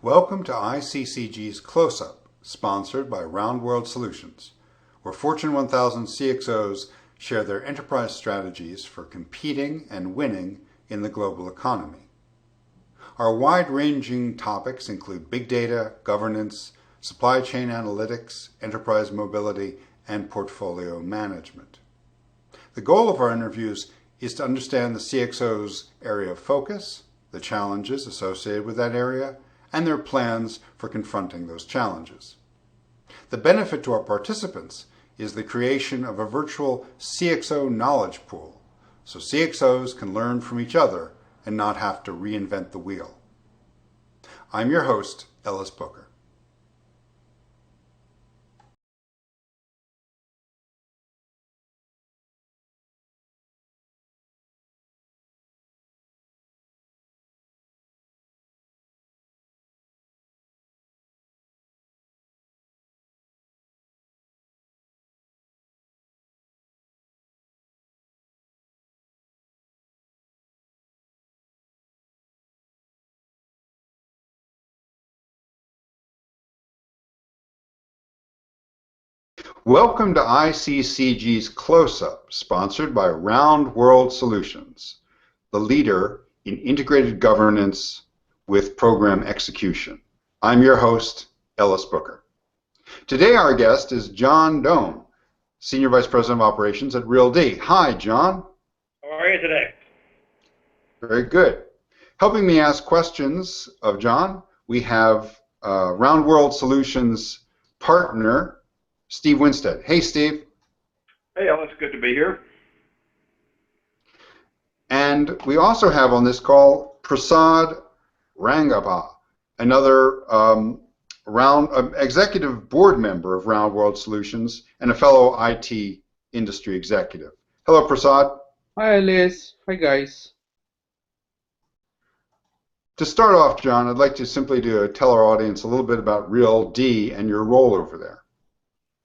Welcome to ICCG's Close-Up, sponsored by RealD Solutions, where Fortune 1000 CXOs share their enterprise strategies for competing and winning in the global economy. Our wide-ranging topics include big data, governance, supply chain analytics, enterprise mobility, and portfolio management. The goal of our interviews is to understand the CXO's area of focus, the challenges associated with that area, and their plans for confronting those challenges. The benefit to our participants is the creation of a virtual CXO knowledge pool, so CXOs can learn from each other and not have to reinvent the wheel. I'm your host, Ellis Booker. Welcome to ICCG's Close-Up, sponsored by RealD Solutions, the leader in integrated governance with program execution. I'm your host, Ellis Booker. Today our guest is John Dohm, Senior Vice President of Operations at RealD. Hi, John. How are you today? Very good. Helping me ask questions of John, we have RealD Solutions partner, Steve Winstead. Hey, Steve. Hey, Ellis. Good to be here. And we also have on this call Prasad Rangappa, another executive board member of RealD Solutions and a fellow IT industry executive. Hello, Prasad. Hi, Alice. Hi, guys. To start off, John, I'd like to simply tell our audience a little bit about RealD and your role over there.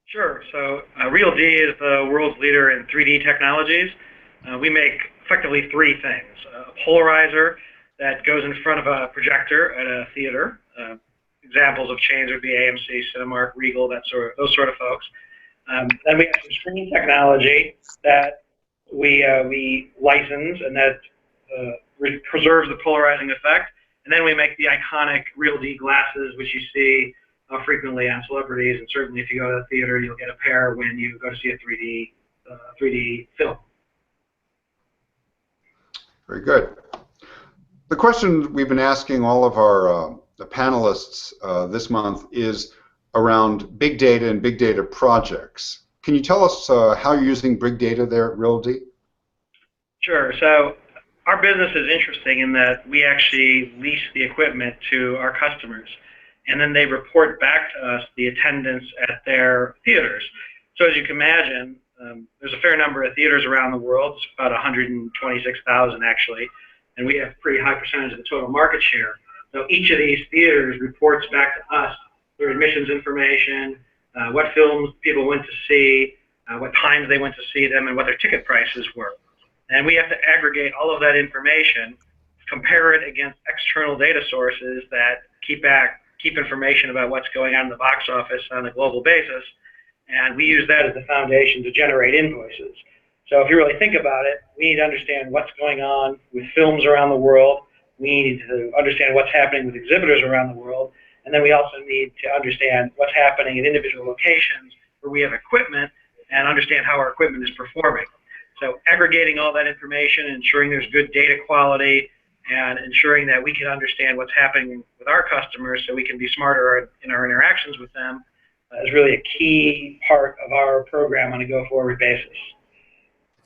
Sure. So RealD is the world's leader in 3D technologies. We make effectively three things. A polarizer that goes in front of a projector at a theater. Examples of chains would be AMC, Cinemark, Regal, those sort of folks. Then we have some screen technology that we license and that preserves the polarizing effect. And then we make the iconic RealD glasses, which you see frequently on celebrities, and certainly if you go to the theater, you'll get a pair when you go to see a 3D film. Very good. The question we've been asking all of our the panelists this month is around big data and big data projects. Can you tell us how you're using big data there at RealD? Sure. So our business is interesting in that we actually lease the equipment to our customers, and then they report back to us the attendance at their theaters. So as you can imagine, there's a fair number of theaters around the world. It's about 126,000 actually, and we have a pretty high percentage of the total market share. So each of these theaters reports back to us their admissions information, what films people went to see, what times they went to see them, and what their ticket prices were. And we have to aggregate all of that information, compare it against external data sources that keep information about what's going on in the box office on a global basis, and we use that as the foundation to generate invoices. So if you really think about it, we need to understand what's going on with films around the world, we need to understand what's happening with exhibitors around the world, and then we also need to understand what's happening in individual locations where we have equipment and understand how our equipment is performing. So aggregating all that information, ensuring there's good data quality, and ensuring that we can understand what's happening with our customers so we can be smarter in our interactions with them is really a key part of our program on a go-forward basis.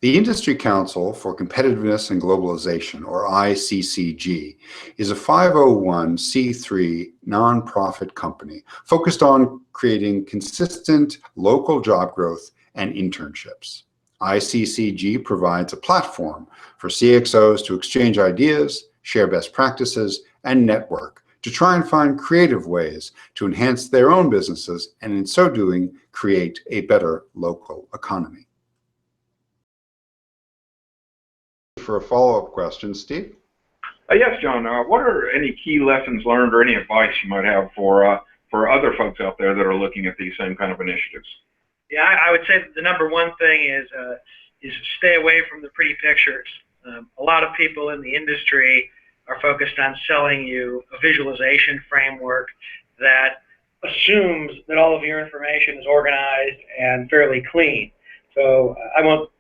The Industry Council for Competitiveness and Globalization, or ICCG, is a 501c3 nonprofit company focused on creating consistent local job growth and internships. ICCG provides a platform for CXOs to exchange ideas, share best practices, and network to try and find creative ways to enhance their own businesses and in so doing create a better local economy. For a follow-up question, Steve? Yes, John. What are any key lessons learned or any advice you might have for other folks out there that are looking at these same kind of initiatives? Yeah, I would say that the number one thing is stay away from the pretty pictures. A lot of people in the industry are focused on selling you a visualization framework that assumes that all of your information is organized and fairly clean. So I won't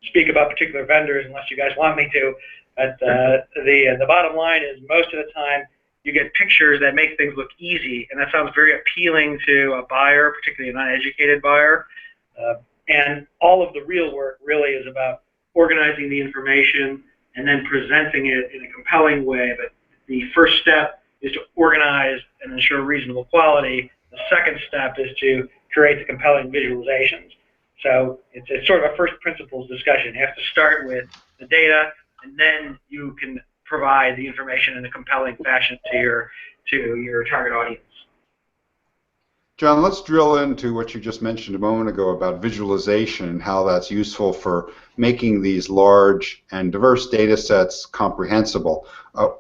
speak about particular vendors unless you guys want me to. But the bottom line is most of the time you get pictures that make things look easy, and that sounds very appealing to a buyer, particularly an uneducated buyer. And all of the real work really is about organizing the information and then presenting it in a compelling way. But the first step is to organize and ensure reasonable quality. The second step is to create the compelling visualizations. So it's sort of a first principles discussion. You have to start with the data, and then you can provide the information in a compelling fashion to your target audience. John, let's drill into what you just mentioned a moment ago about visualization and how that's useful for making these large and diverse data sets comprehensible.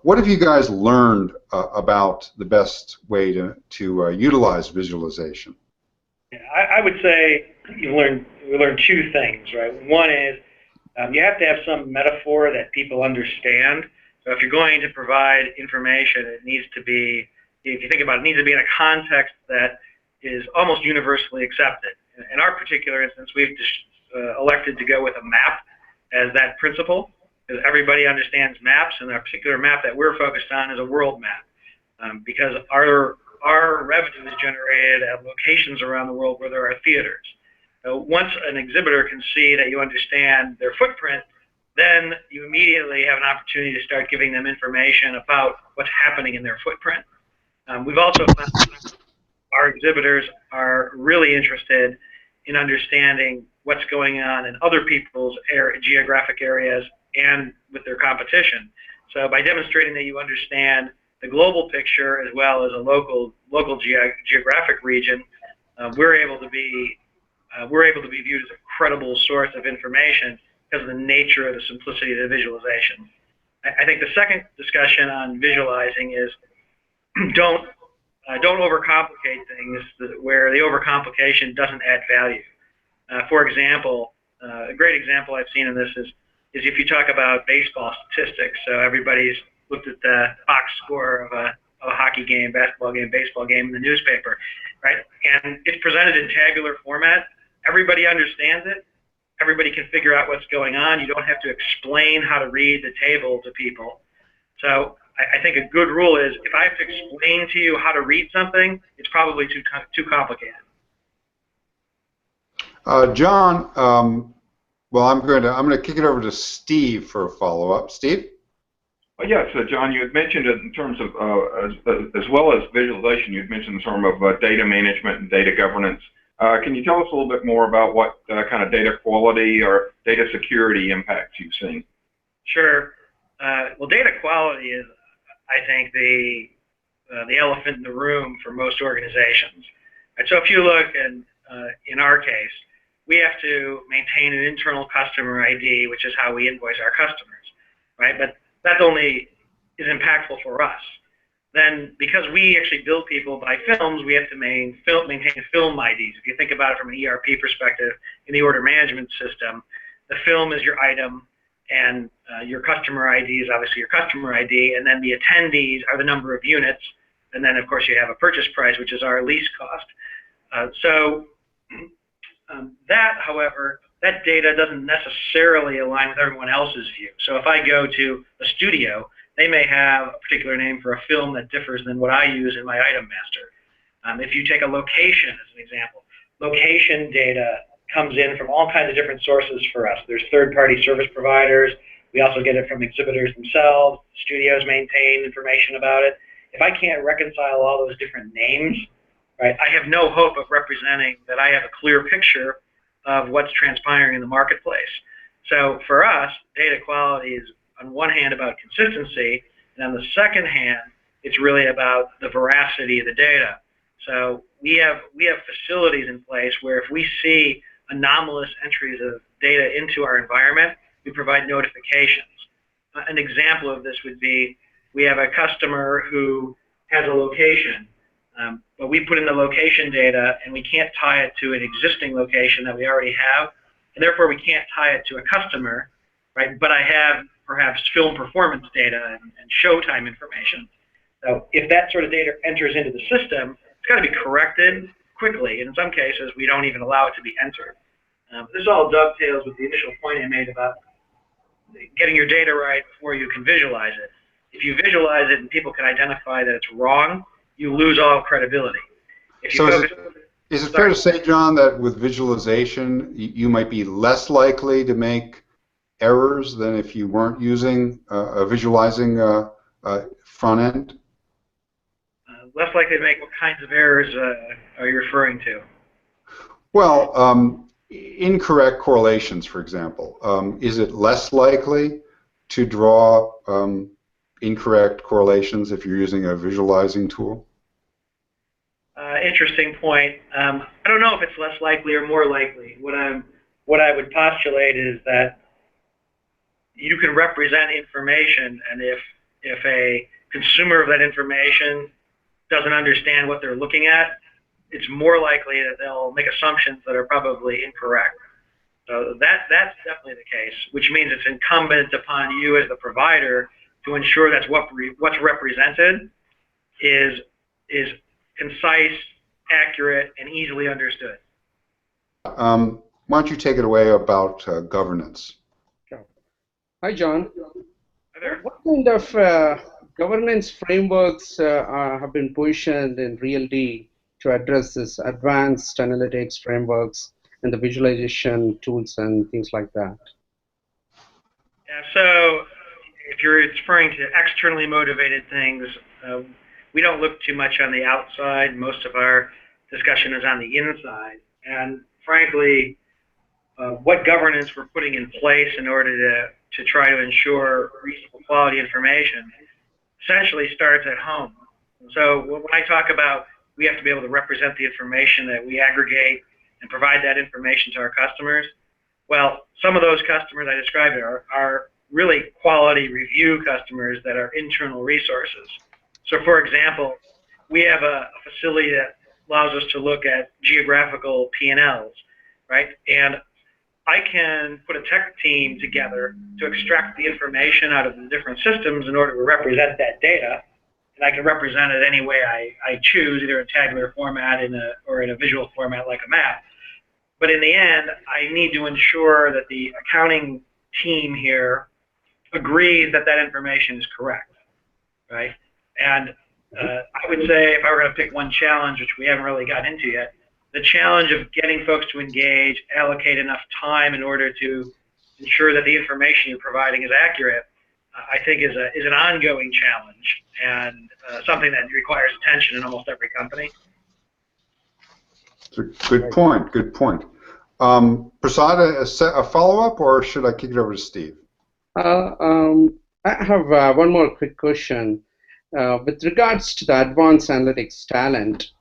What have you guys learned about the best way to utilize visualization? Yeah, I would say we learn two things, right? One is you have to have some metaphor that people understand. So if you're going to provide information, it needs to be, if you think about it, it needs to be in a context that is almost universally accepted. In our particular instance, we've just elected to go with a map as that principle, because everybody understands maps, and our particular map that we're focused on is a world map, because our revenue is generated at locations around the world where there are theaters. So once an exhibitor can see that you understand their footprint, then you immediately have an opportunity to start giving them information about what's happening in their footprint. We've also found our exhibitors are really interested in understanding what's going on in other people's geographic areas and with their competition. So by demonstrating that you understand the global picture as well as a local geographic region, we're able to be viewed as a credible source of information because of the nature of the simplicity of the visualization. I think the second discussion on visualizing is don't overcomplicate things where the overcomplication doesn't add value. For example, a great example I've seen in this is if you talk about baseball statistics. So everybody's looked at the box score of a hockey game, basketball game, baseball game in the newspaper, right? And it's presented in tabular format. Everybody understands it. Everybody can figure out what's going on. You don't have to explain how to read the table to people. So I think a good rule is if I have to explain to you how to read something, it's probably too complicated. John, well, I'm going to kick it over to Steve for a follow-up. Steve? Yes, John, you had mentioned it in terms of, as well as visualization, you had mentioned the term of data management and data governance. Can you tell us a little bit more about what kind of data quality or data security impacts you've seen? Sure. Well, data quality is, I think, the elephant in the room for most organizations. And so if you look in our case, we have to maintain an internal customer ID, which is how we invoice our customers, right? But that only is impactful for us. Then, because we actually bill people by films, we have to maintain film IDs. If you think about it from an ERP perspective, in the order management system, the film is your item, and your customer ID is obviously your customer ID, and then the attendees are the number of units, and then, of course, you have a purchase price, which is our lease cost. That, however, that data doesn't necessarily align with everyone else's view. So if I go to a studio, they may have a particular name for a film that differs than what I use in my item master. If you take a location as an example, location data comes in from all kinds of different sources for us. There's third-party service providers. We also get it from exhibitors themselves. Studios maintain information about it. If I can't reconcile all those different names, right, I have no hope of representing that I have a clear picture of what's transpiring in the marketplace. So for us, data quality is on one hand about consistency, and on the second hand, it's really about the veracity of the data. So we have facilities in place where if we see anomalous entries of data into our environment, we provide notifications. An example of this would be we have a customer who has a location, but we put in the location data and we can't tie it to an existing location that we already have, and therefore we can't tie it to a customer, right? But I have perhaps film performance data and showtime information. So if that sort of data enters into the system, it's got to be corrected quickly, and in some cases we don't even allow it to be entered. This all dovetails with the initial point I made about getting your data right before you can visualize it. If you visualize it and people can identify that it's wrong, you lose all credibility. If you So is it fair to say, John, that with visualization you might be less likely to make errors than if you weren't using a visualizing front end? Less likely to make what kinds of errors are you referring to? Well, incorrect correlations, for example. Is it less likely to draw incorrect correlations if you're using a visualizing tool? Interesting point. I don't know if it's less likely or more likely. What I would postulate is that you can represent information, and if a consumer of that information doesn't understand what they're looking at, it's more likely that they'll make assumptions that are probably incorrect. So that's definitely the case, which means it's incumbent upon you as the provider to ensure that what's represented is concise, accurate, and easily understood. Why don't you take it away about governance? Hi, John. Hi there. What kind of governance frameworks have been positioned in RealD to address this advanced analytics frameworks and the visualization tools and things like that? Yeah, so if you're referring to externally motivated things, we don't look too much on the outside. Most of our discussion is on the inside. And frankly, what governance we're putting in place in order to try to ensure reasonable quality information essentially starts at home. So when I talk about we have to be able to represent the information that we aggregate and provide that information to our customers, well, some of those customers I described are really quality review customers that are internal resources. So for example, we have a facility that allows us to look at geographical P&Ls, right? And I can put a tech team together to extract the information out of the different systems in order to represent that data, and I can represent it any way I choose, either in tabular format or in a visual format like a map. But in the end, I need to ensure that the accounting team here agrees that that information is correct, right? And I would say if I were going to pick one challenge, which we haven't really gotten into yet, the challenge of getting folks to engage, allocate enough time in order to ensure that the information you're providing is accurate, I think is an ongoing challenge and something that requires attention in almost every company. Good point. Good point. Prasad, a follow-up, or should I kick it over to Steve? I have one more quick question. With regards to the advanced analytics talent,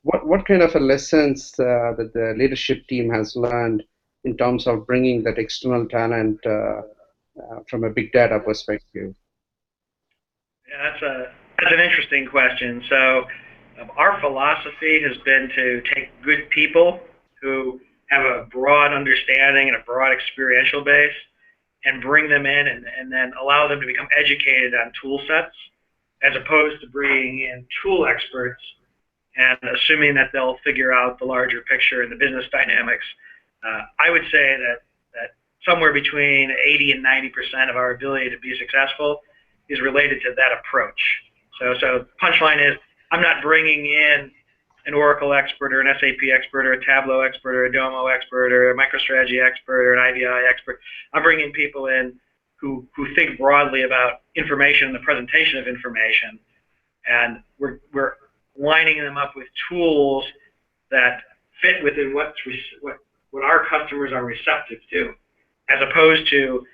what kind of lessons that the leadership team has learned in terms of bringing that external talent from a big data perspective? Yeah, that's an interesting question. So our philosophy has been to take good people who have a broad understanding and a broad experiential base and bring them in and then allow them to become educated on tool sets, as opposed to bringing in tool experts and assuming that they'll figure out the larger picture and the business dynamics. I would say that somewhere between 80 and 90% of our ability to be successful is related to that approach. So punchline is, I'm not bringing in an Oracle expert or an SAP expert or a Tableau expert or a Domo expert or a MicroStrategy expert or an IBI expert. I'm bringing people in who think broadly about information and the presentation of information, and we're lining them up with tools that fit within what our customers are receptive to, as opposed to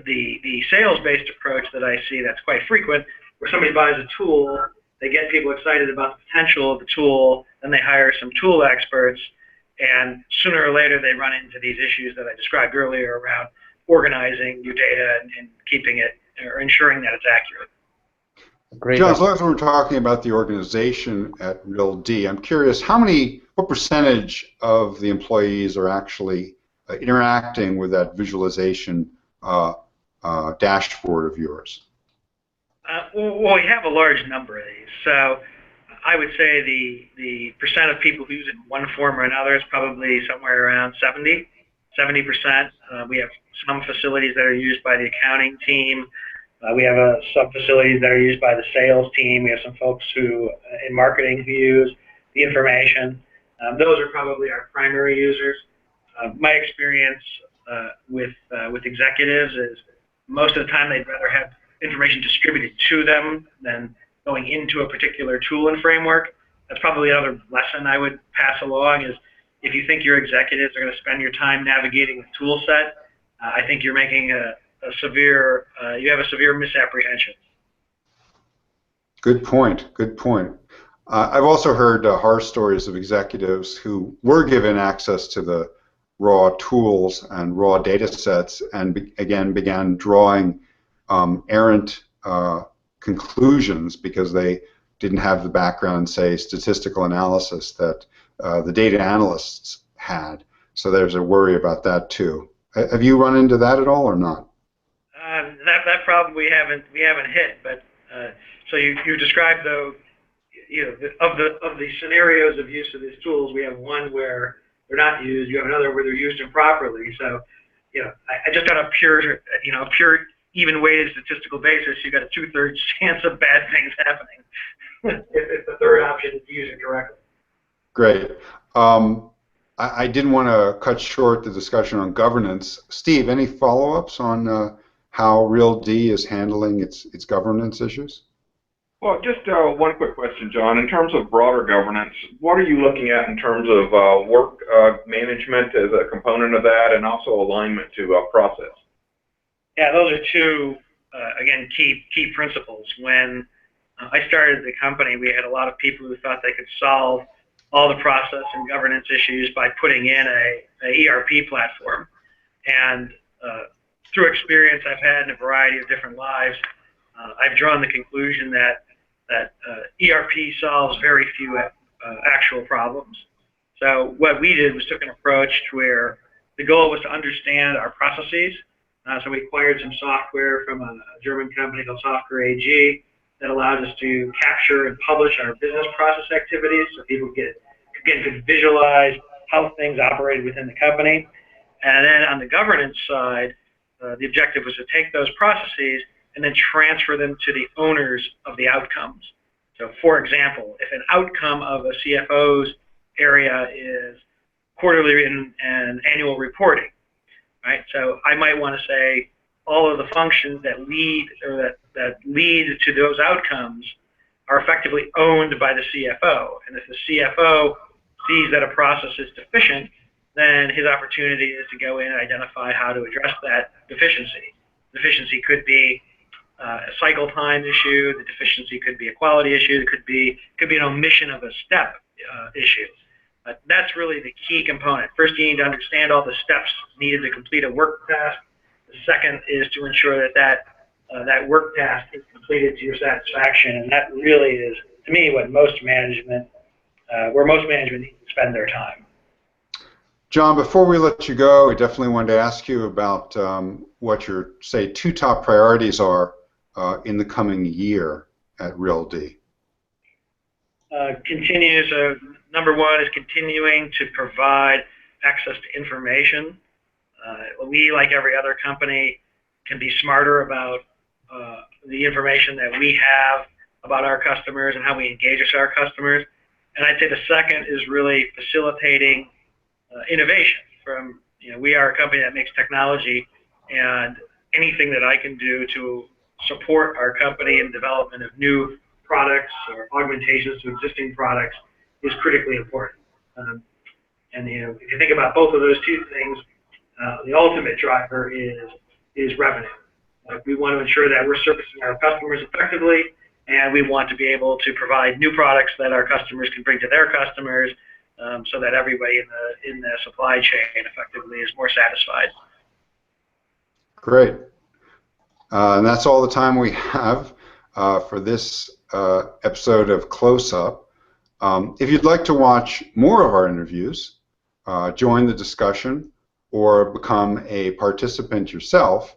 the sales-based approach that I see that's quite frequent, where somebody buys a tool, they get people excited about the potential of the tool, then they hire some tool experts, and sooner or later they run into these issues that I described earlier around organizing your data and keeping it or ensuring that it's accurate. Great. John, as long as we're talking about the organization at RealD, I'm curious, what percentage of the employees are actually interacting with that visualization dashboard of yours? Well, we have a large number of these. So I would say the percent of people who use it in one form or another is probably somewhere around 70%. We have some facilities that are used by the accounting team. We have some facilities that are used by the sales team. We have some folks who in marketing who use the information. Those are probably our primary users. My experience with executives is most of the time they'd rather have information distributed to them than going into a particular tool and framework. That's probably another lesson I would pass along is if you think your executives are going to spend your time navigating the tool set, I think you're making you have a severe misapprehension. Good point. Good point. I've also heard horror stories of executives who were given access to the raw tools and raw data sets and again began drawing errant conclusions because they didn't have the background, say, statistical analysis that the data analysts had. So there's a worry about that too. Have you run into that at all or not? That problem we haven't hit, but so you described though, of the scenarios of use of these tools, we have one where they're not used, you have another where they're used improperly. So, I just on a pure even weighted statistical basis, you got a 2/3 chance of bad things happening if the third option is to use it correctly. Great. I didn't want to cut short the discussion on governance. Steve, any follow-ups on how RealD is handling its governance issues? Well, just one quick question, John. In terms of broader governance, what are you looking at in terms of work management as a component of that, and also alignment to process? Yeah, those are two, again, key principles. When I started the company, we had a lot of people who thought they could solve all the process and governance issues by putting in a ERP platform. And through experience I've had in a variety of different lives, I've drawn the conclusion that ERP solves very few actual problems. So what we did was took an approach where the goal was to understand our processes. So we acquired some software from a German company called Software AG that allowed us to capture and publish our business process activities so people could visualize how things operated within the company. And then on the governance side, the objective was to take those processes and then transfer them to the owners of the outcomes. So for example, if an outcome of a CFO's area is quarterly and annual reporting, right? So I might want to say all of the functions that lead to those outcomes are effectively owned by the CFO. And if the CFO sees that a process is deficient, then his opportunity is to go in and identify how to address that deficiency. Deficiency could be a cycle time issue. The deficiency could be a quality issue. It could be an omission of a step issue. That's really the key component. First, you need to understand all the steps needed to complete a work task. The second is to ensure that work task is completed to your satisfaction, and that really is, to me, where most management needs to spend their time. John, before we let you go, I definitely wanted to ask you about what your, say, two top priorities are in the coming year at RealD. Number one is continuing to provide access to information. We, like every other company, can be smarter about the information that we have about our customers and how we engage with our customers. And I'd say the second is really facilitating innovation. We are a company that makes technology, and anything that I can do to support our company in development of new products or augmentations to existing products is critically important. And if you think about both of those two things, the ultimate driver is revenue. We want to ensure that we're servicing our customers effectively, and we want to be able to provide new products that our customers can bring to their customers, so that everybody in the supply chain effectively is more satisfied. Great. And that's all the time we have for this episode of Close Up. If you'd like to watch more of our interviews, join the discussion, or become a participant yourself,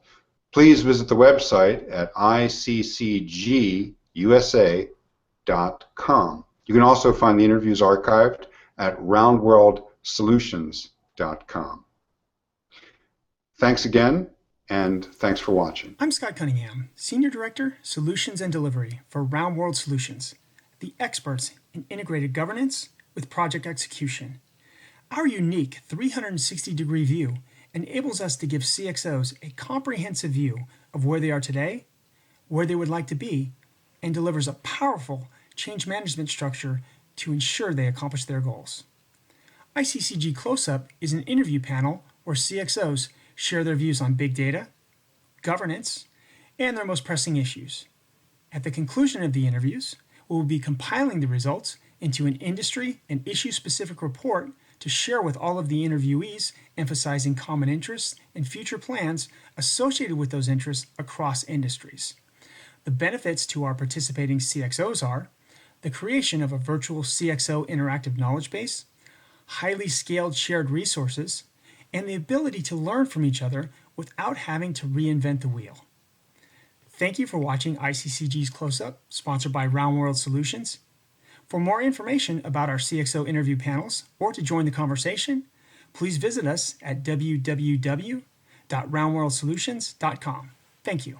please visit the website at ICCGUSA.com. You can also find the interviews archived at roundworldsolutions.com. Thanks again, and thanks for watching. I'm Scott Cunningham, Senior Director, Solutions and Delivery for RealD Solutions, the experts in integrated governance with project execution. Our unique 360-degree view enables us to give CXOs a comprehensive view of where they are today, where they would like to be, and delivers a powerful change management structure to ensure they accomplish their goals. ICCG Close-Up is an interview panel where CXOs share their views on big data, governance, and their most pressing issues. At the conclusion of the interviews, we will be compiling the results into an industry and issue-specific report to share with all of the interviewees, emphasizing common interests and future plans associated with those interests across industries. The benefits to our participating CXOs are the creation of a virtual CXO interactive knowledge base, highly scaled shared resources, and the ability to learn from each other without having to reinvent the wheel. Thank you for watching ICCG's Close-Up, sponsored by RealD Solutions. For more information about our CXO interview panels or to join the conversation, please visit us at www.roundworldsolutions.com. Thank you.